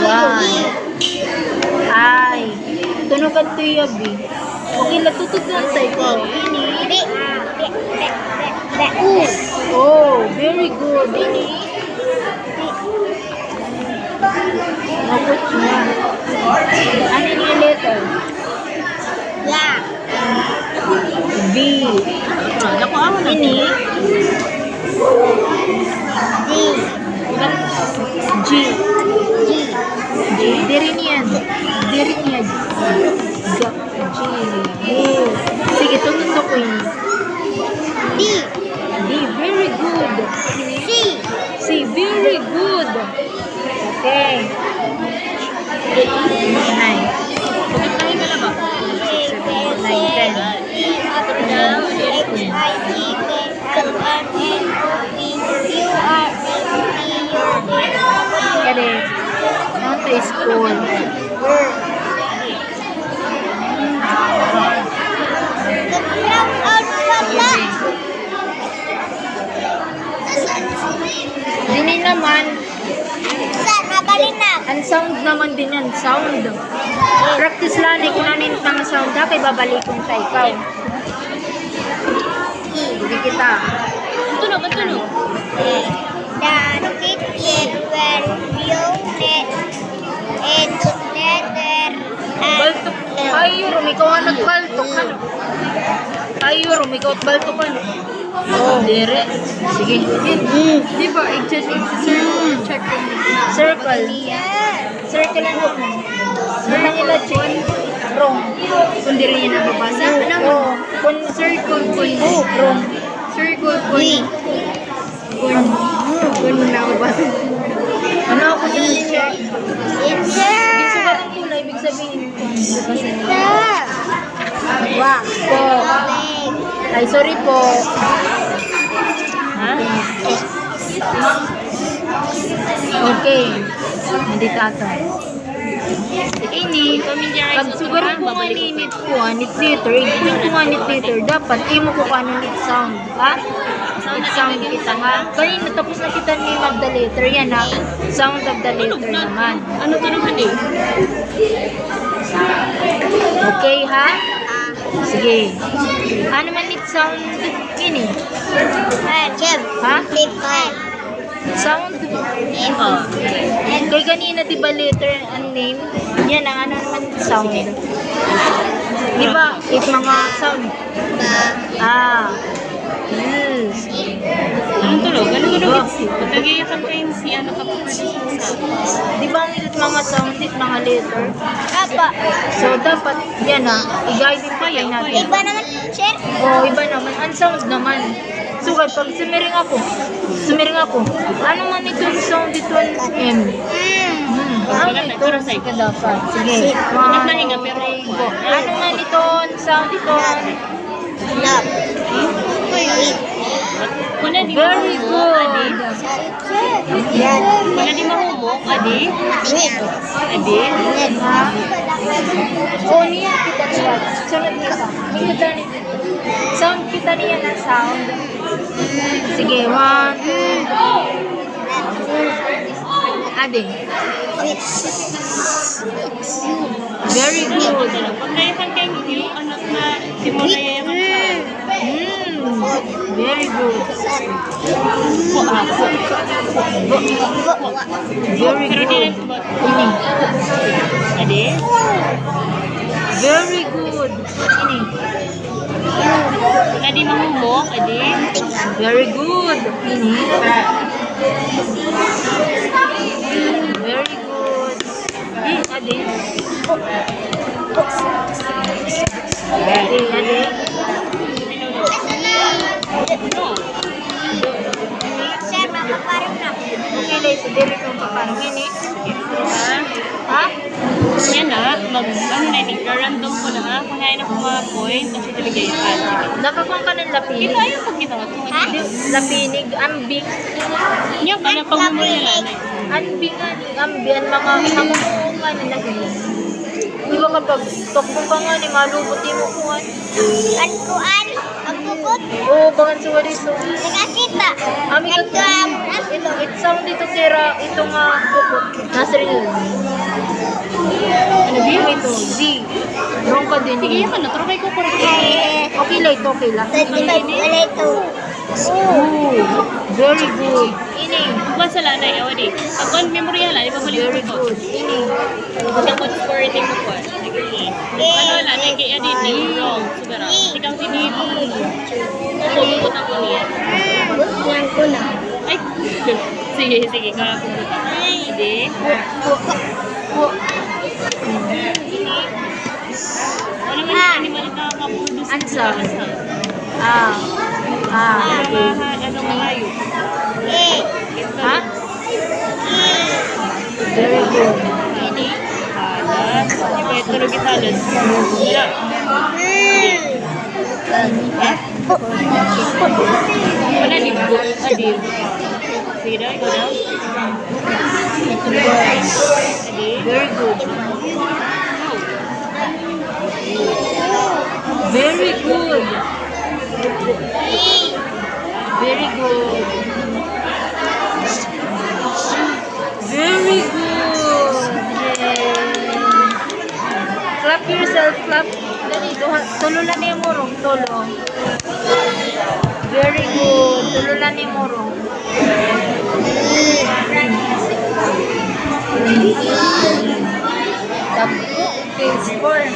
One. Ay. Tunugan to yabi. Okay, natutod lang tayo ko. Ini. Oh, very good. Ini. Naput niya. Ano yung letter? V. Ini. G. G. Diri niyan. Diri niya. G. Sige, tututok ko yun. D. Very good. C. Very good. Okay. 9. Correct. Now to school. Dini naman. Ang sound naman din yan. Sound. Practice lang kung nanin ng sound ha. Kaya babalikon tayo. Ikaw. Hindi kita. Tunog. The kitchen where you net and letter Baltok. Ay, ikaw ang nagbaltok. Ay, ikaw at baltok ka. Oh, dire. Sige. Di ba, i-circle, check ko. Circle. Circle ang hook mo. Ano nila check? Wrong. Kung di rin niya nababasa, Oo. Kung circle, wrong. Circle, kung nababasa. Ano ako yung check? it's Ibig sabihin ng kulay, ibig sabihin. wow. Po. Ay, sorry po. Ha? Okay. Hindi tatay. Ini, Pag siguro po nga ninit ko, anit liter, i-print ko nga anit liter, dapat imo ko kano nit sound, ha? Nit sound kita, ha? Kanina tapos na kita name of the letter, yan ha? Sound of the letter naman. Ano to naman eh? Okay, ha? Sige. Ano man nit sound ini? Ha? Sound? Kay kanina diba letter and name? Yan ang ano naman sound. Diba? If mga sound. Yes. Anong tunog? Anong tunog? Nag-iitan kayo si ano ka po sa. Diba ang mga sound, if mga letter? So dapat yan ha, i-guide din pa yan natin. Iba naman, sir. Iba naman. Ang sound naman. So pag sumiring ako, ano man itong sound dito ang M? Ano ito? Sige dapat. Sige. Nagnahinga pero Ano man itong sound dito? kuna di Very good. Yan. Kuna di mahumok, adi? Adi? Niya kita niya. Sunod kita. Kita niya. Sound kita niya na sound. Sige, 1, 2. Ade. Very good. Pagkaitan kayo yung anak na simulay yung Very good. Very Pero di rin good. ba? Ini. Adi? Very good. Ini. Kuna di mahumok, adi? Very good. Ini. Very good. Ade. Ade. Sir, makaparang na. Okay, later. Diri kong paparang ini. Ha? Yan na, ano na, nag-random ko na ha. Kunain na ko mga point, kasi talaga yung Nakakuha ka ng lapinig. Ito ayaw pag ginawa ito. Lapinig, ambing. Yan, ano pag mumula na. Ambing, ambian, mga hamungan nila. Di ba kapag tokbo ka nga ni malubot mo kuhan? Ang kuan, ang Bukod. Oo, bangan sa wali so. Nakakita. Ami ko ito, it sound dito tira, ito nga bukod. Nasrin yun. Ano ba ito? Z. Wrong ka din. Sige, yaman na. Try ko correct. Okay lang ito, okay lang. 25. Wala ito. Oh, very good. Ini. Kung sa lanay, awa di. Pag on memory hala, di ba Very balik ko? good. Ini. Kung good score rating mo po. Ano lang, nagkaya din, di wrong. Siguro. Ikaw si Bibi. Pupugot ako niya. Yan ko na. Ay, sige, sige. Kaya pupugot. Ay, hindi. Ano man yung animal na kapuldos? Ansa. Ah. Ah. Okay. Ano nga hayop? Ha? Very good. Ini. Halas. Di ba ito lagi halas? Wala. Wala di ba? Adil. Sige daw, ikaw daw. Adil. Very good. Very good. Very good. Very good. Yeah. Clap yourself, clap. Dali, tululan ni mo rong, tulo. Very good. Tululan ni mo rong. Tapos, okay, score.